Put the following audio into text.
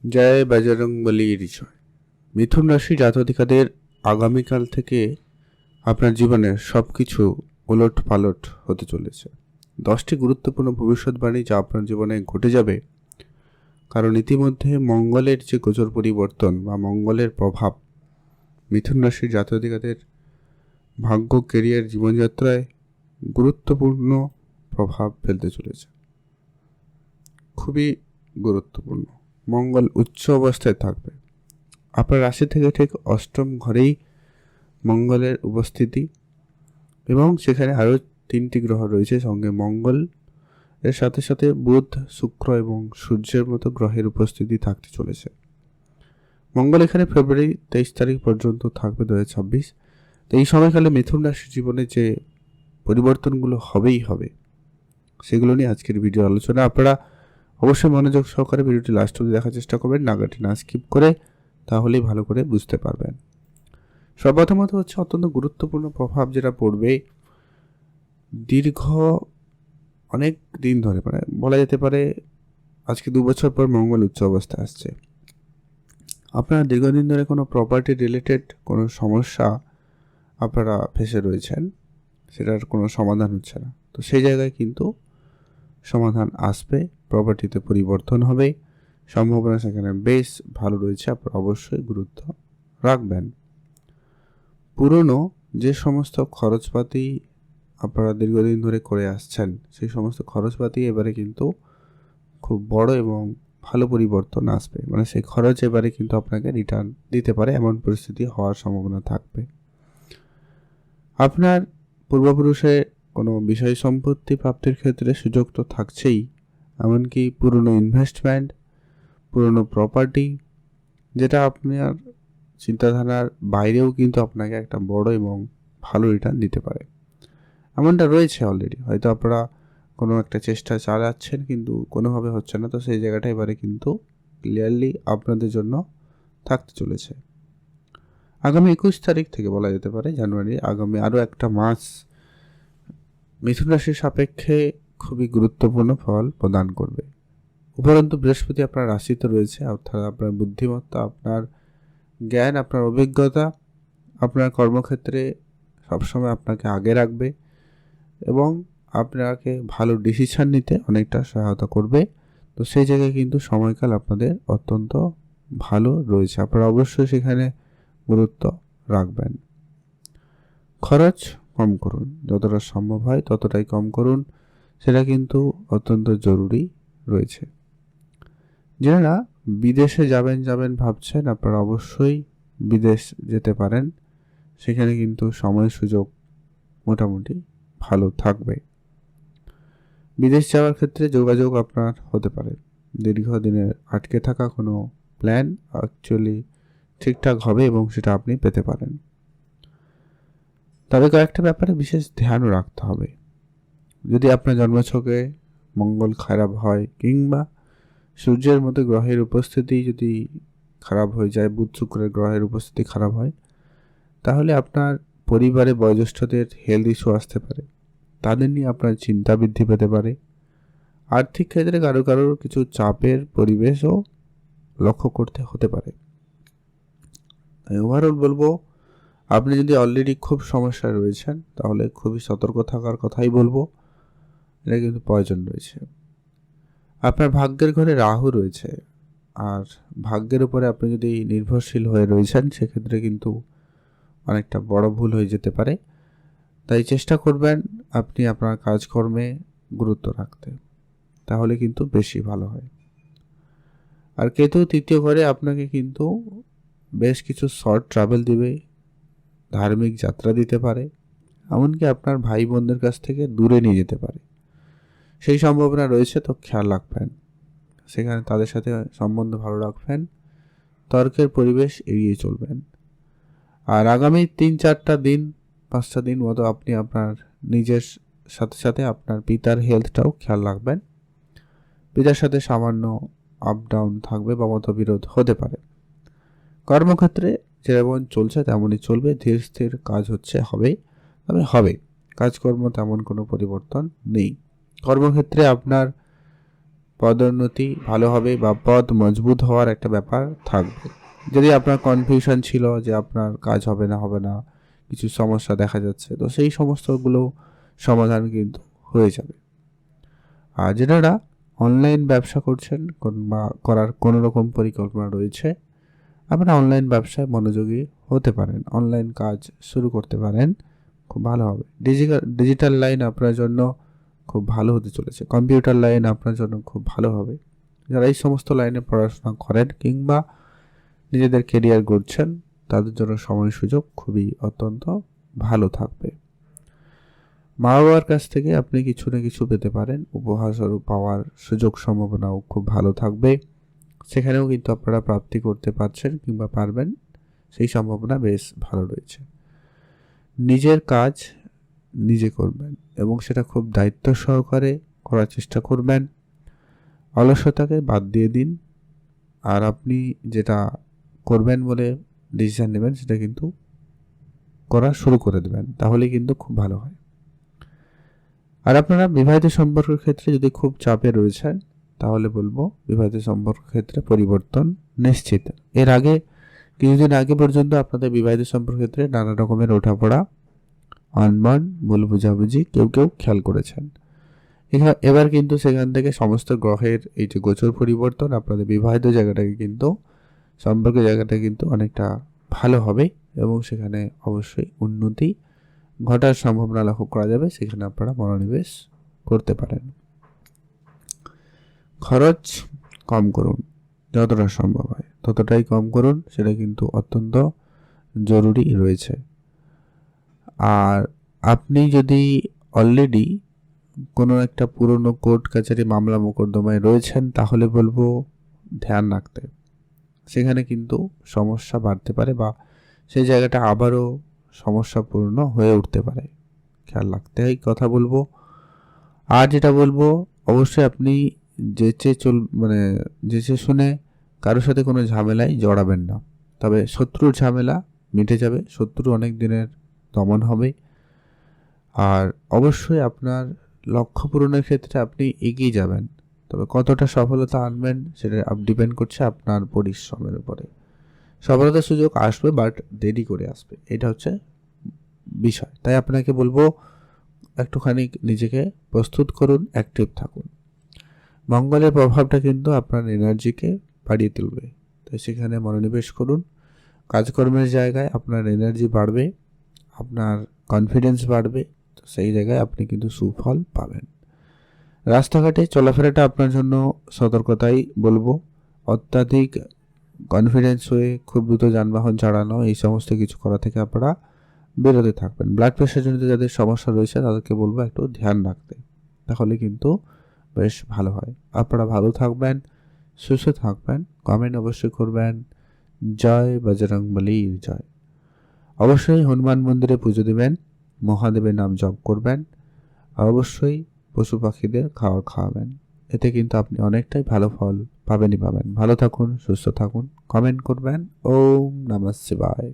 জয় বজরংবলীর জয়। মিথুন রাশি জাতকাদের আগামীকাল থেকে আপনার জীবনের সব কিছু ওলট পালট হতে চলেছে। 10টি গুরুত্বপূর্ণ ভবিষ্যৎবাণী যা আপনার জীবনে ঘটে যাবে, কারণ ইতিমধ্যে মঙ্গলের যে গোচর পরিবর্তন বা মঙ্গলের প্রভাব মিথুন রাশির জাতকাদের ভাগ্য, কেরিয়ার, জীবনযাত্রায় গুরুত্বপূর্ণ প্রভাব ফেলতে চলেছে। খুবই গুরুত্বপূর্ণ। মঙ্গল উচ্চ অবস্থায় থাকবে আপনার রাশি থেকে ঠিক অষ্টম ঘরেই মঙ্গলের উপস্থিতি, এবং সেখানে আরও 3টি গ্রহ রয়েছে সঙ্গে মঙ্গল এর সাথে সাথে বুধ, শুক্র এবং সূর্যের মতো গ্রহের উপস্থিতি থাকতে চলেছে। মঙ্গল এখানে ফেব্রুয়ারি 23 তারিখ পর্যন্ত থাকবে 2026। তো এই সময়কালে মিথুন রাশির জীবনে যে পরিবর্তনগুলো হবেই হবে, সেগুলো নিয়ে আজকের ভিডিও আলোচনা। আপনারা অবশ্যই মনোযোগ সহকারে ভিডিওটি লাস্ট অবধি দেখার চেষ্টা করবেন, নাগাটি না স্কিপ করে, তাহলেই ভালো করে বুঝতে পারবেন। সর্বপ্রথমত হচ্ছে অত্যন্ত গুরুত্বপূর্ণ প্রভাব যেটা পড়বে দীর্ঘ অনেক দিন ধরে, মানে বলা যেতে পারে আজকে 2 বছর পর মঙ্গল উচ্চ অবস্থায় আসছে। আপনারা দীর্ঘদিন ধরে কোনো প্রপার্টি রিলেটেড কোনো সমস্যা আপনারা ফেসে রয়েছেন, সেটার কোনো সমাধান হচ্ছে না, তো সেই জায়গায় কিন্তু সমাধান আসবে, প্রপার্টিতে পরিবর্তন হবে, সম্ভাবনা সেখানে বেশ ভালো রয়েছে। আপনারা অবশ্যই গুরুত্ব রাখবেন। পুরনো যে সমস্ত খরচপাতি আপনারা দীর্ঘদিন ধরে করে আসছেন, সেই সমস্ত খরচপাতি এবারে কিন্তু খুব বড় এবং ভালো পরিবর্তন আসবে, মানে সেই খরচ এবারে কিন্তু আপনাকে রিটার্ন দিতে পারে, এমন পরিস্থিতি হওয়ার সম্ভাবনা থাকবে। আপনার পূর্বপুরুষে কোনো বিষয় সম্পত্তি প্রাপ্তির ক্ষেত্রে সুযোগ তো থাকছেই, এমনকি পুরনো ইনভেস্টমেন্ট, পুরনো প্রপার্টি যেটা আপনার চিন্তাধারার বাইরেও কিন্তু আপনাকে একটা বড় এবং ভালো রিটার্ন দিতে পারে, এমনটা রয়েছে অলরেডি। হয়তো আপনারা কোনো একটা চেষ্টা চালাচ্ছেন কিন্তু কোনোভাবে হচ্ছে না, তো সেই জায়গাটা এবারে কিন্তু ক্লিয়ারলি আপনাদের জন্য থাকতে চলেছে। আগামী 21 তারিখ থেকে বলা যেতে পারে জানুয়ারি, আগামী আরও একটা মাস মিথুন রাশির সাপেক্ষে খুবই গুরুত্বপূর্ণ ফল প্রদান করবে। উপরন্তু বৃহস্পতি আপনার রাশিতে রয়েছে, অর্থাৎ আপনার বুদ্ধিমত্তা, আপনার জ্ঞান, আপনার অভিজ্ঞতা আপনার কর্মক্ষেত্রে সবসময় আপনাকে আগে রাখবে এবং আপনাকে ভালো ডিসিশন নিতে অনেকটা সহায়তা করবে। তো সেই জায়গায় কিন্তু সময়কাল আপনাদের অত্যন্ত ভালো রয়েছে, আপনারা অবশ্যই সেখানে গুরুত্ব রাখবেন। খরচ কম করুন, যতটা সম্ভব হয় ততটাই কম করুন, সেটা কিন্তু অত্যন্ত জরুরি রয়েছে। যারা বিদেশে যাবেন ভাবছেন, আপনারা অবশ্যই বিদেশ যেতে পারেন, সেখানে কিন্তু সময় সুযোগ মোটামুটি ভালো থাকবে। বিদেশ যাওয়ার ক্ষেত্রে যোগাযোগ আপনার হতে পারে, দীর্ঘদিনের আটকে থাকা কোনো প্ল্যান অ্যাকচুয়ালি ঠিকঠাক হবে এবং সেটা আপনি পেতে পারেন। তবে কয়েকটা ব্যাপারে বিশেষ ধ্যানও রাখতে হবে। যদি আপনার জন্মছকে মঙ্গল খারাপ হয় কিংবা সূর্যের মতো গ্রহের উপস্থিতি যদি খারাপ হয়ে যায়, বুধ শুক্রের গ্রহের উপস্থিতি খারাপ হয়, তাহলে আপনার পরিবারে বয়োজ্যেষ্ঠদের হেলথ ইস্যু আসতে পারে, তাদের নিয়ে আপনার চিন্তা বৃদ্ধি পেতে পারে। আর্থিক ক্ষেত্রে কারোর কিছু চাপের পরিবেশও লক্ষ্য করতে হতে পারে। আমি ওভারঅল বলবো, আপনি যদি অলরেডি খুব সমস্যায় রয়েছেন তাহলে খুবই সতর্ক থাকার কথাই বলবো, এটা কিন্তু প্রয়োজন রয়েছে। আপনার ভাগ্যের ঘরে রাহু রয়েছে, আর ভাগ্যের উপরে আপনি যদি নির্ভরশীল হয়ে রয়েছেন, সেক্ষেত্রে কিন্তু অনেকটা বড় ভুল হয়ে যেতে পারে। তাই চেষ্টা করবেন আপনি আপনার কাজকর্মে গুরুত্ব রাখতে, তাহলে কিন্তু বেশি ভালো হয়। আর কেতু 3য় ঘরে আপনাকে কিন্তু বেশ কিছু শর্ট ট্রাভেল দিবে, ধার্মিক যাত্রা দিতে পারে, এমনকি আপনার ভাই বোনদের কাছ থেকে দূরে নিয়ে যেতে পারে, সেই সম্ভাবনা রয়েছে। তো খেয়াল রাখবেন, সেখানে তাদের সাথে সম্বন্ধ ভালো রাখবেন, তর্কের পরিবেশ এড়িয়ে চলবেন। আর আগামী 3-4টা দিন 5টা দিন মতো আপনি আপনার নিজের সাথে সাথে আপনার পিতার হেলথটাও খেয়াল রাখবেন। পিতার সাথে সামান্য আপ ডাউন থাকবে বা মতবিরোধ হতে পারে। কর্মক্ষেত্রে যেমন চলছে তেমনই চলবে, ধীর স্থির কাজ হবে, তবে হবে, কাজকর্ম তেমন কোনো পরিবর্তন নেই। কর্মক্ষেত্রে আপনার পদোন্নতি ভালো হবে বা পদ মজবুত হওয়ার একটা ব্যাপার থাকবে। যদি আপনার কনফিউশন ছিল যে আপনার কাজ হবে না কিছু সমস্যা দেখা যাচ্ছে, তো সেই সমস্তগুলো সমাধান কিন্তু হয়ে যাবে। আর যারা অনলাইন ব্যবসা করছেন বা করার কোনো রকম পরিকল্পনা রয়েছে, আপনারা অনলাইন ব্যবসায় মনোযোগী হতে পারেন, অনলাইন কাজ শুরু করতে পারেন, খুব ভালো হবে। ডিজিটাল লাইন আপনার জন্য খুব ভালো হতে চলেছে, কম্পিউটার লাইন আপনার জন্য খুব ভালো হবে। যারা এই সমস্ত লাইনে পড়াশোনা করেন কিংবা নিজেদের কেরিয়ার গড়ছেন, তাদের জন্য সময় সুযোগ খুবই অত্যন্ত ভালো থাকবে। মা বাবার কাছ থেকে আপনি কিছু না কিছু পেতে পারেন, উপহার স্বরূপ পাওয়ার সুযোগ সম্ভাবনাও খুব ভালো থাকবে। সেখানেও কিন্তু আপনারা প্রাপ্তি করতে পারছেন কিংবা পারবেন, সেই সম্ভাবনা বেশ ভালো রয়েছে। নিজের কাজ নিজে করবেন এবং সেটা খুব দায়িত্ব সহকারে করার চেষ্টা করবেন। অলসতাকে বাদ দিয়ে দিন, আর আপনি যেটা করবেন বলে ডিসিশন নেবেন সেটা কিন্তু করা শুরু করে দেবেন, তাহলে কিন্তু খুব ভালো হয়। আর আপনারা বিবাহিত সম্পর্কের ক্ষেত্রে যদি খুব চাপে রয়েছেন, তাহলে বলবো বিবাহিত সম্পর্কের ক্ষেত্রে পরিবর্তন নিশ্চিত। এর আগে কিছুদিন আগে পর্যন্ত আপনাদের বিবাহিত সম্পর্কের ক্ষেত্রে নানা রকমের ওঠাপড়া, অনমন, ভুল বুঝাবুঝি কেউ খেয়াল করেছেন। এবার কিন্তু সেখান থেকে সমস্ত গ্রহের এই যে গোচর পরিবর্তন, আপনাদের বিবাহিত জায়গাটাকে কিন্তু, সম্পর্কের জায়গাটা কিন্তু অনেকটা ভালো হবে এবং সেখানে অবশ্যই উন্নতি ঘটার সম্ভাবনা লক্ষ্য করা যাবে। সেখানে আপনারা মনোনিবেশ করতে পারেন। খরচ কম করুন, যতটা সম্ভব হয় ততটাই কম করুন, সেটা কিন্তু অত্যন্ত জরুরি রয়েছে। আর আপনি যদি অলরেডি কোনো একটা পুরনো কোর্ট কাছারি মামলা মোকদ্দমায় রয়েছেন, তাহলে বলবো ধ্যান রাখতে। সেখানে কিন্তু সমস্যা বাড়তে পারে বা সেই জায়গাটা আবারও সমস্যাপূর্ণ হয়ে উঠতে পারে, খেয়াল রাখতে হয় কথা বলবো। আর যেটা বলবো, অবশ্যই আপনি যেচে শুনে কারোর সাথে কোনো ঝামেলায় জড়াবেন না। তবে শত্রুর ঝামেলা মিটে যাবে, শত্রু অনেক দিনের দমন হবে। আর অবশ্যই আপনার লক্ষ্য পূরণের ক্ষেত্রে আপনি এগিয়ে যাবেন, তবে কতটা সফলতা আনবেন সেটা ডিপেন্ড করছে আপনার পরিশ্রমের উপরে। সফলতার সুযোগ আসবে, বাট দেরি করে আসবে, এটা হচ্ছে বিষয়। তাই আপনাকে বলবো একটুখানি নিজেকে প্রস্তুত করুন, অ্যাক্টিভ থাকুন। মঙ্গলের প্রভাবটা কিন্তু আপনার এনার্জিকে বাড়িয়ে তুলবে, তাই সেখানে মনোনিবেশ করুন। কাজকর্মের জায়গায় আপনার এনার্জি বাড়বে, আপনার কনফিডেন্স বাড়বে, তো সেই জায়গায় আপনি কিন্তু সুফল পাবেন। রাস্তাঘাটে চলাফেরাটা আপনার জন্য সতর্কতাই বলবো। অত্যাধিক কনফিডেন্স হয়ে খুব দ্রুত যানবাহন চালানো, এই সমস্ত কিছু করা থেকে আপনারা বেরোতে থাকবেন। ব্লাড প্রেশার জনিত যাদের সমস্যা রয়েছে তাদেরকে বলবো একটু ধ্যান রাখতে, তাহলে কিন্তু বেশ ভালো হয়। আপনারা ভালো থাকবেন, সুস্থ থাকবেন। কমেন্ট অবশ্যই করবেন। জয় বজরংবলীর জয়। অবশ্যই হনুমান মন্দিরে পুজো দেবেন, মহাদেবের নাম জপ করবেন, আর অবশ্যই পশু পাখিদের খাবার খাওয়াবেন। এতে কিন্তু আপনি অনেকটাই ভালো ফল পাবেন। ভালো থাকুন, সুস্থ থাকুন, কমেন্ট করবেন। ওম নমঃ শিবায়।